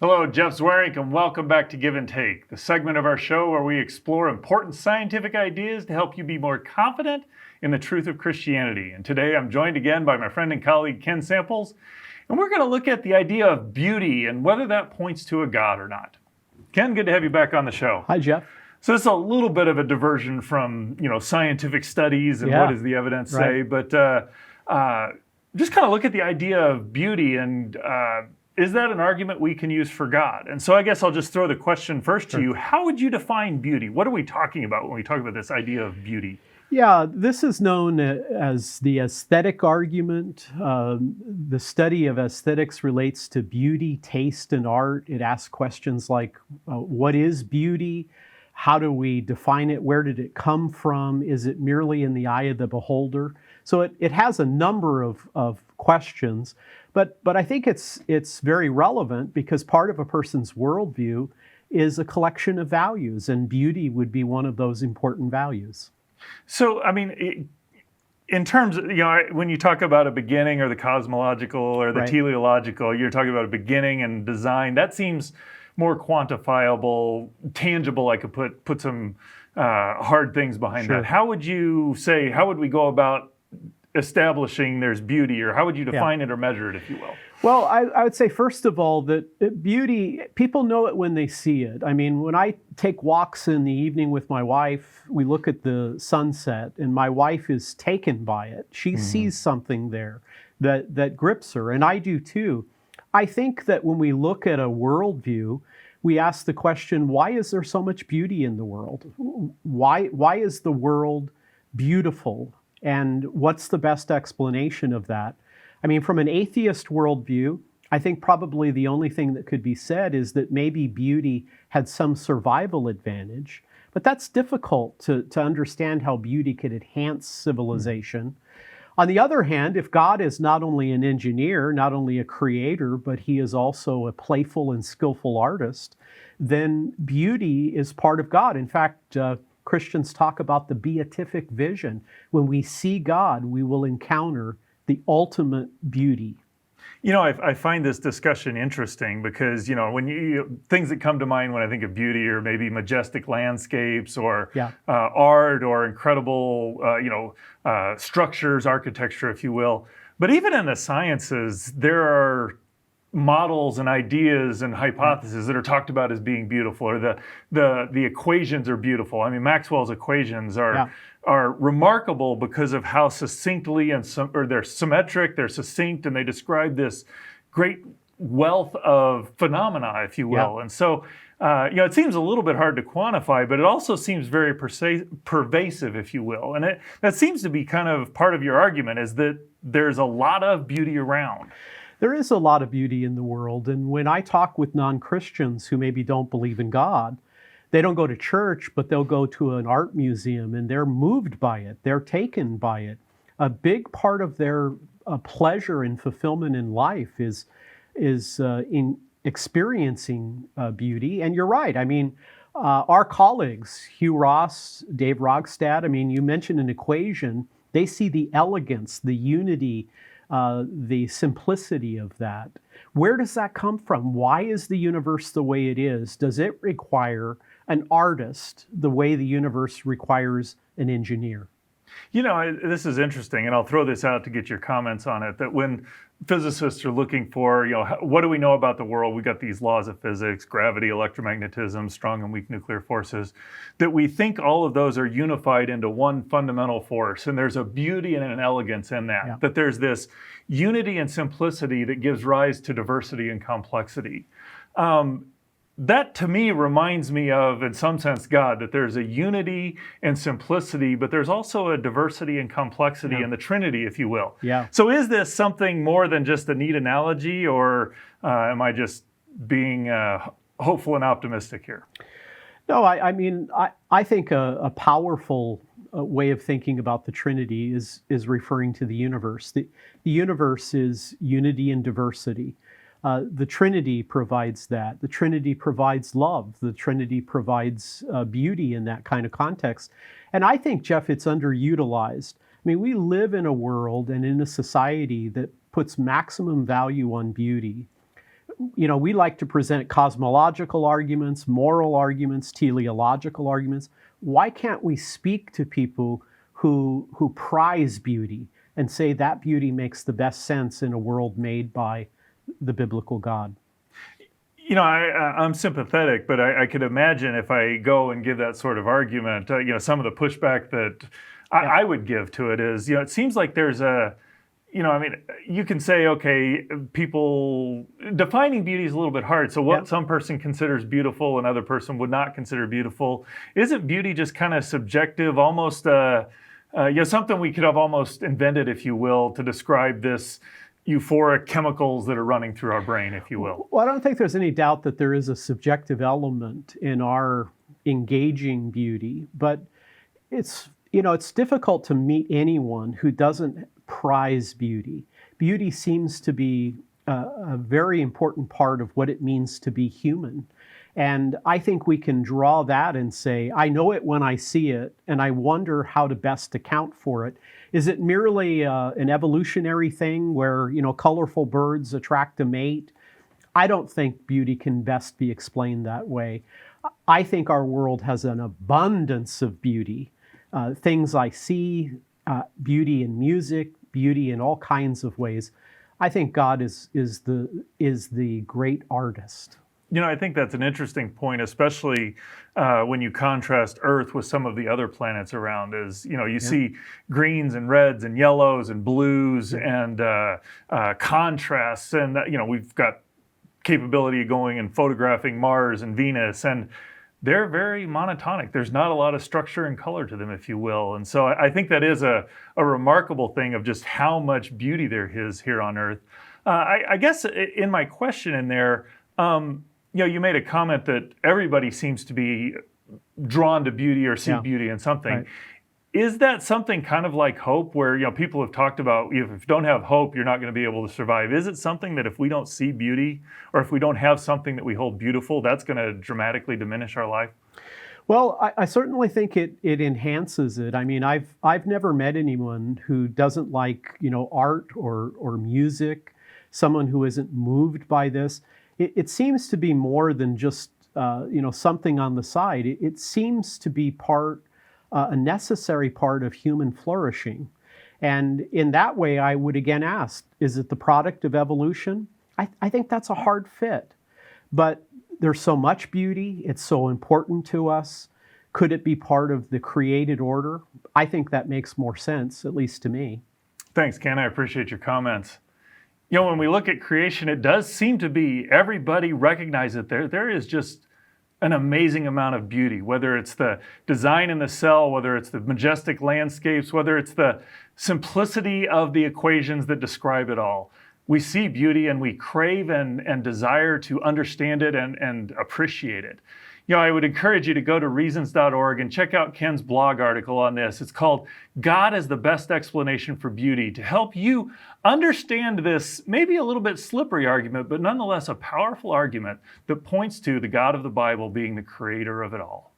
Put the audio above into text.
Hello, Jeff Zwerink, and welcome back to Give and Take, the segment of our show where we explore important scientific ideas to help you be more confident in the truth of Christianity. And today I'm joined again by my friend and colleague Ken Samples, and we're going to look at the idea of beauty and whether that points to a God or not. Ken, good to have you back on the show. Hi, Jeff. So this is a little bit of a diversion from scientific studies and what does the evidence say, but just kind of look at the idea of beauty and is that an argument we can use for God? And so I guess I'll just throw the question first to you. How would you define beauty? What are we talking about when we talk about this idea of beauty? Yeah, this is known as the aesthetic argument. The study of aesthetics relates to beauty, taste, and art. It asks questions like, what is beauty? How do we define it? Where did it come from? Is it merely in the eye of the beholder? So it has a number of questions, but I think it's very relevant because part of a person's worldview is a collection of values, and beauty would be one of those important values. So, I mean, in terms of, when you talk about a beginning or the cosmological or the teleological, you're talking about a beginning and design. That seems more quantifiable, tangible. I could put some hard things behind that. How would we go about establishing there's beauty, or how would you define it or measure it, if you will? Well, I would say, first of all, that beauty, people know it when they see it. I mean, when I take walks in the evening with my wife, we look at the sunset, and my wife is taken by it. She sees something there that grips her, and I do too. I think that when we look at a worldview, we ask the question, why is there so much beauty in the world? Why is the world beautiful? And what's the best explanation of that? I mean, from an atheist worldview, I think probably the only thing that could be said is that maybe beauty had some survival advantage, but that's difficult to understand how beauty could enhance civilization. On the other hand, if God is not only an engineer, not only a creator, but he is also a playful and skillful artist, then beauty is part of God. In fact, Christians talk about the beatific vision. When we see God, we will encounter the ultimate beauty. I find this discussion interesting because, when things that come to mind when I think of beauty are maybe majestic landscapes or art or incredible, structures, architecture, if you will. But even in the sciences, there are models and ideas and hypotheses that are talked about as being beautiful, or the equations are beautiful. I mean, Maxwell's equations are remarkable because of how succinctly they're symmetric, they're succinct, and they describe this great wealth of phenomena, if you will. And so, it seems a little bit hard to quantify, but it also seems very pervasive, if you will. And that seems to be kind of part of your argument, is that there's a lot of beauty around. There is a lot of beauty in the world, and when I talk with non-Christians who maybe don't believe in God, they don't go to church, but they'll go to an art museum, and they're moved by it. They're taken by it. A big part of their pleasure and fulfillment in life is in experiencing beauty. And you're right. I mean, our colleagues, Hugh Ross, Dave Rogstad, I mean, you mentioned an equation. They see the elegance, the unity, the simplicity of that. Where does that come from? Why is the universe the way it is? Does it require an artist the way the universe requires an engineer? This is interesting, and I'll throw this out to get your comments on it, that when physicists are looking for, what do we know about the world? We got these laws of physics, gravity, electromagnetism, strong and weak nuclear forces, that we think all of those are unified into one fundamental force. And there's a beauty and an elegance in that, that there's this unity and simplicity that gives rise to diversity and complexity. That to me reminds me of, in some sense, God, that there's a unity and simplicity, but there's also a diversity and complexity in the Trinity, if you will. So is this something more than just a neat analogy, or am I just being hopeful and optimistic here? No, I think a powerful way of thinking about the Trinity is referring to the universe. The universe is unity and diversity. The Trinity provides that. The Trinity provides love. The Trinity provides beauty in that kind of context. And I think, Jeff, it's underutilized. I mean, we live in a world and in a society that puts maximum value on beauty. we like to present cosmological arguments, moral arguments, teleological arguments. Why can't we speak to people who prize beauty and say that beauty makes the best sense in a world made by the biblical God? I'm sympathetic, but I could imagine if I go and give that sort of argument, some of the pushback that I would give to it is, it seems like there's you can say, okay, people defining beauty is a little bit hard. So what some person considers beautiful, another person would not consider beautiful. Isn't beauty just kind of subjective, almost, something we could have almost invented, if you will, to describe this euphoric chemicals that are running through our brain, if you will? Well, I don't think there's any doubt that there is a subjective element in our engaging beauty, but it's difficult to meet anyone who doesn't prize beauty. Beauty seems to be a very important part of what it means to be human. And I think we can draw that and say, I know it when I see it, and I wonder how to best account for it. Is it merely an evolutionary thing where, colorful birds attract a mate? I don't think beauty can best be explained that way. I think our world has an abundance of beauty. Things I see, beauty in music, beauty in all kinds of ways. I think God is the great artist. I think that's an interesting point, especially when you contrast Earth with some of the other planets around. You see greens and reds and yellows and blues and contrasts, and we've got capability of going and photographing Mars and Venus, and they're very monotonic. There's not a lot of structure and color to them, if you will. And so I think that is a remarkable thing of just how much beauty there is here on Earth. I guess in my question in there, you made a comment that everybody seems to be drawn to beauty or see beauty in something. Right. Is that something kind of like hope, where people have talked about if you don't have hope, you're not going to be able to survive? Is it something that if we don't see beauty, or if we don't have something that we hold beautiful, that's going to dramatically diminish our life? Well, I certainly think it enhances it. I mean, I've never met anyone who doesn't like art or music, someone who isn't moved by this. It seems to be more than just something on the side. It seems to be a necessary part of human flourishing. And in that way, I would again ask, is it the product of evolution? I think that's a hard fit. But there's so much beauty. It's so important to us. Could it be part of the created order? I think that makes more sense, at least to me. Thanks, Ken. I appreciate your comments. When we look at creation, it does seem to be everybody recognizes that there is just an amazing amount of beauty, whether it's the design in the cell, whether it's the majestic landscapes, whether it's the simplicity of the equations that describe it all. We see beauty and we crave and desire to understand it and appreciate it. I would encourage you to go to reasons.org and check out Ken's blog article on this. It's called God is the Best Explanation for Beauty, to help you understand this maybe a little bit slippery argument, but nonetheless a powerful argument that points to the God of the Bible being the creator of it all.